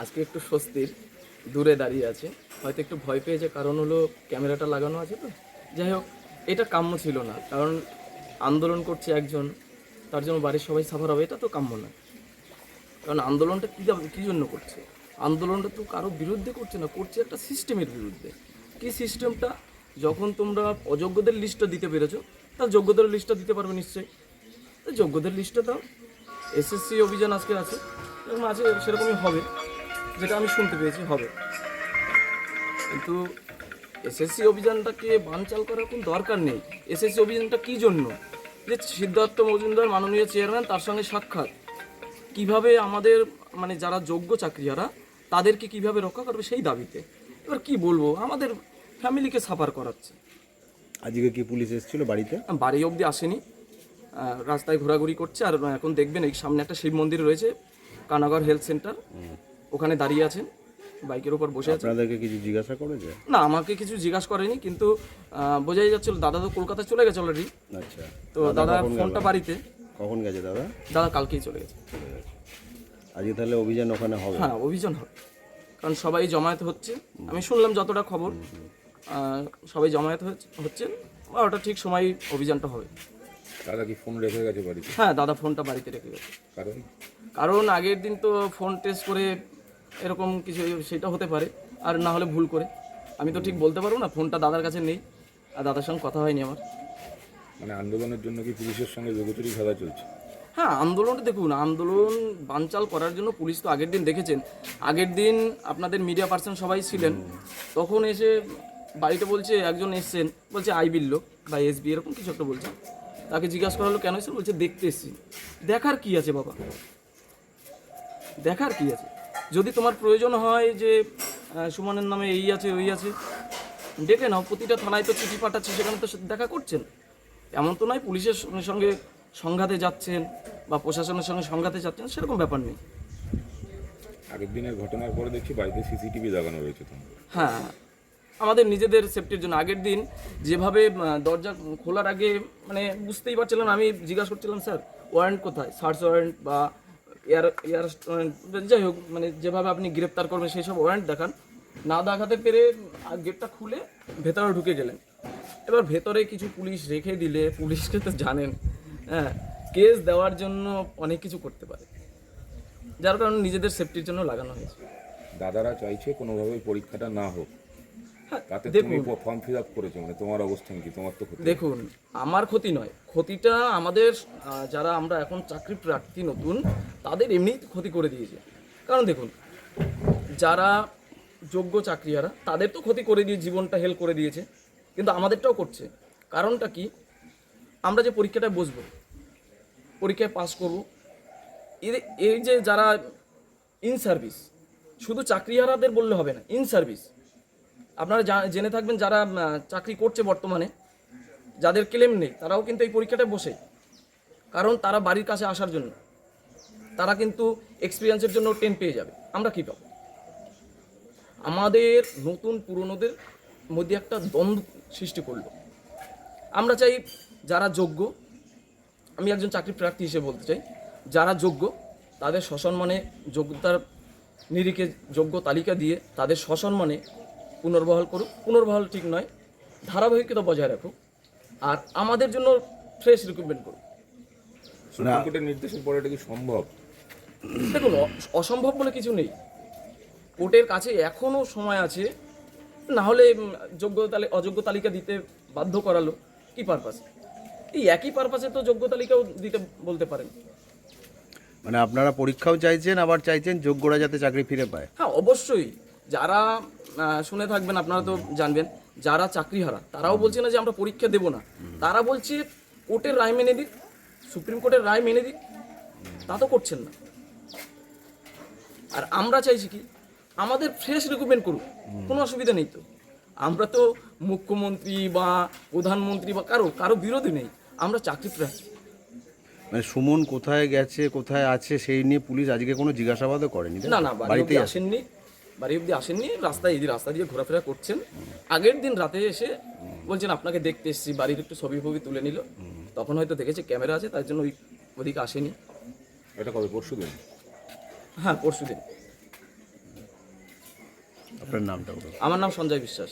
আজকে একটু স্বস্তির, দূরে দাঁড়িয়ে আছে, হয়তো একটু ভয় পেয়েছে, কারণ হলো ক্যামেরাটা লাগানো আছে তো। যাই হোক, এটা কাম্য ছিল না, কারণ আন্দোলন করছে একজন, তার জন্য বাড়ির সবাই সাফার হবে, এটা তো কাম্য না। কারণ আন্দোলনটা কী জন্য করছে? আন্দোলনটা তো কারো বিরুদ্ধে করছে না, করছে একটা সিস্টেমের বিরুদ্ধে। কি সিস্টেমটা? যখন তোমরা অযোগ্যদের লিস্টটা দিতে পেরেছো, তাহলে যোগ্যদের লিস্টটা দিতে পারবে নিশ্চয়ই। তো যোগ্যদের লিস্টটা দাও। এসএসসি অভিযান আজকে আছে, এরকম আছে, সেরকমই হবে, যেটা আমি শুনতে পেয়েছি হবে। কিন্তু এসএসসি অভিযানটাকে বানচাল করার কোনো দরকার নেই। এসএসসি অভিযানটা কী জন্য? যে সিদ্ধার্থ মজুমদার মাননীয় চেয়ারম্যান, তার সঙ্গে সাক্ষাৎ, কিভাবে আমাদের মানে যারা যোগ্য চাকরিয়ারা তাদেরকে কিভাবে রক্ষা করবে সেই দাবিতে। এবার কি বলবো, আমাদের ফ্যামিলিকে সাফার করাচ্ছে। আজকে কি পুলিশ এসেছিল বাড়িতে? বাড়ি অবধি আসেনি, রাস্তায় ঘোরাঘুরি করছে। আর এখন দেখবেন এই সামনে একটা শিব মন্দির রয়েছে, কানাগড় হেলথ সেন্টার, ওখানে দাঁড়িয়ে আছেন, বাইকের উপর বসে আছে। আপনাদেরকে কিছু জিজ্ঞাসা করেছে? না, আমাকে কিছু জিজ্ঞাসা করেনি, কিন্তু বোঝাই যাচ্ছিল দাদা তো কলকাতা চলে গেছে অলরেডি। আচ্ছা, তো দাদা ফোনটা বাড়িতে। কখন গেছে দাদা? দাদা কালকেই চলে গেছে। আজকে তাহলে অভিযান ওখানে হবে? হ্যাঁ, অভিযান হবে, কারণ সবাই জমায়েত হচ্ছে। আমি শুনলাম যতটা খবর, সবাই জমায়েত হচ্ছে, ওটা ঠিক সময় অভিযানটা হবে। দাদা কি ফোন রেখে গেছে বাড়িতে? হ্যাঁ, দাদা ফোনটা বাড়িতে রেখে গেছে। কারণ আগের দিন তো ফোন টেস্ট করে এরকম কিছু, সেটা হতে পারে, আর না হলে ভুল করে। আমি তো ঠিক বলতে পারবো না, ফোনটা দাদার কাছে নেই, আর দাদার সঙ্গে কথা হয়নি আমার। মানে আন্দোলনের জন্য কি পুলিশের সঙ্গে যোগাযোগী খেলা চলছে? হ্যাঁ, আন্দোলনটা দেখুন, আন্দোলন বানচাল করার জন্য পুলিশ তো আগের দিন দেখেছেন, আগের দিন আপনাদের মিডিয়া পার্সন সবাই ছিলেন, তখন এসে বাড়িতে বলছে, একজন এসছেন বলছে আইবির লোক বা এসবি এরকম কিছু একটা বলছে, তাকে জিজ্ঞাসা করা হলো কেন এসে, বলছে দেখতে এসছি। দেখার কি আছে বাবা, দেখার কি আছে? যদি তোমার প্রয়োজন হয় যে সুমনের নামে এই আছে ওই আছে, ডেকে নাও। প্রতিটা থানায় তো চিঠি পাঠাচ্ছে, সেখানে তো দেখা করছেন। এমন তো নয় পুলিশের সঙ্গে সংঘাতে যাচ্ছেন বা প্রশাসনের সঙ্গে সংঘাতে যাচ্ছেন, সেরকম ব্যাপার নেই। আগের দিনের ঘটনার পরে দেখছি বাড়িতে সিসিটিভি লাগানো রয়েছে তো। হ্যাঁ, আমাদের নিজেদের সেফটির জন্য। আগের দিন যেভাবে দরজা খোলার আগে মানে বুঝতেই পারছিলাম, আমি জিজ্ঞাসা করছিলাম স্যার ওয়ারেন্ট কোথায়, সার্চ ওয়ারেন্ট বা এয়ার ওয়ারেন্ট, যাই হোক, মানে যেভাবে আপনি গ্রেপ্তার করবেন সেই সব ওয়ারেন্ট দেখান। না দেখাতে পেরে গেটটা খুলে ভেতরে ঢুকে গেলেন। এবার ভেতরে কিছু পুলিশ রেখে দিলে, পুলিশকে তো জানেন, হ্যাঁ, কেস দেওয়ার জন্য অনেক কিছু করতে পারে, যার কারণে নিজেদের সেফটির জন্য লাগানো হয়েছে। দাদারা চাইছে কোনোভাবেই পরীক্ষাটা না হোক, হ্যাঁ, তাতে দেখুন, তুমি ফর্ম ফিল আপ করেছো, মানে তোমার অবস্থান কি? তোমার তো ক্ষতি। দেখুন, আমার ক্ষতি নয়, ক্ষতিটা আমাদের যারা আমরা এখন চাকরি প্রার্থী নতুন, তাদের এমনি ক্ষতি করে দিয়েছে। কারণ দেখুন, যারা যোগ্য চাকরিয়ারা তাদের তো ক্ষতি করে দিয়ে জীবনটা হেল করে দিয়েছে, কিন্তু আমাদেরটাও করছে। কারণটা কি? আমরা যে পরীক্ষাটায় বসবো, পরীক্ষায় পাস করব, এই যে যারা ইন সার্ভিস, শুধু চাকরিহারাদের বললে হবে না, ইন সার্ভিস আপনারা জেনে থাকবেন, যারা চাকরি করছে বর্তমানে, যাদের ক্লেম নেই, তারাও কিন্তু এই পরীক্ষাটায় বসে, কারণ তারা বাড়ির কাছে আসার জন্য, তারা কিন্তু এক্সপিরিয়েন্সের জন্য 10 পেয়ে যাবে। আমরা কী পাবো? আমাদের নতুন পুরনোদের মধ্যে একটা দ্বন্দ্ব সৃষ্টি করলো। আমরা চাই যারা যোগ্য, আমি একজন চাকরি প্রার্থী হিসেবে বলতে চাই, যারা যোগ্য তাদের সসম্মানে, যোগ্যতার নিরিখে যোগ্য তালিকা দিয়ে তাদের সসম্মানে পুনর্বহাল করুক। পুনর্বহাল ঠিক নয়, ধারাবাহিকতা বজায় রাখুক, আর আমাদের জন্য ফ্রেশ রিক্রুটমেন্ট করুক। সুপ্রিম কোর্টের নির্দেশের পরে এটা কি সম্ভব? দেখুন, অসম্ভব বলে কিছু নেই, কোর্টের কাছে এখনও সময় আছে। না হলে অযোগ্য তালিকা দিতে বাধ্য করালো কি পারপাসে? এই একই পারপাসে তো যোগ্য তালিকাও দিতে বলতে পারেন। মানে আপনারা পরীক্ষাও চাইছেন, আবার চাইছেন যোগ্যরা যাতে চাকরি ফিরে পায়? হ্যাঁ, অবশ্যই। যারা শুনে থাকবেন, আপনারা তো জানবেন, যারা চাকরিহারা তারাও বলছে না যে আমরা পরীক্ষা দেব না, তারা বলছে কোর্টের রায় মেনে দিক, সুপ্রিম কোর্টের রায় মেনে দিক, তা তো করছেন না। আর আমরা চাইছি কি, আমাদের ফ্রেশ রিক্রুটমেন্ট করুক, কোনো অসুবিধা নেই তো। আমরা তো মুখ্যমন্ত্রী বা প্রধানমন্ত্রী বা কারো বিরোধী নেই, আমরা চাকরি প্রার্থী। মানে সুমন কোথায় গেছে, কোথায় আছে, সেই নিয়ে পুলিশ আজকে কোনো জিজ্ঞাসাবাদও করেনি? না, বাড়ি অব্দি আসেননি, বাড়ি অব্দি আসেননি, রাস্তা দিয়ে ঘোরাফেরা করছেন। আগের দিন রাতে এসে বলছেন আপনাকে দেখতে এসেছি, বাড়ির একটু ছবি তুলে নিল, তখন হয়তো দেখেছে ক্যামেরা আছে, তার জন্য ওদিকে আসেনি। এটা কবে? পরশু দিন? হ্যাঁ, পরশু দিন। আপনার নামটা বলুন। আমার নাম সঞ্জয় বিশ্বাস।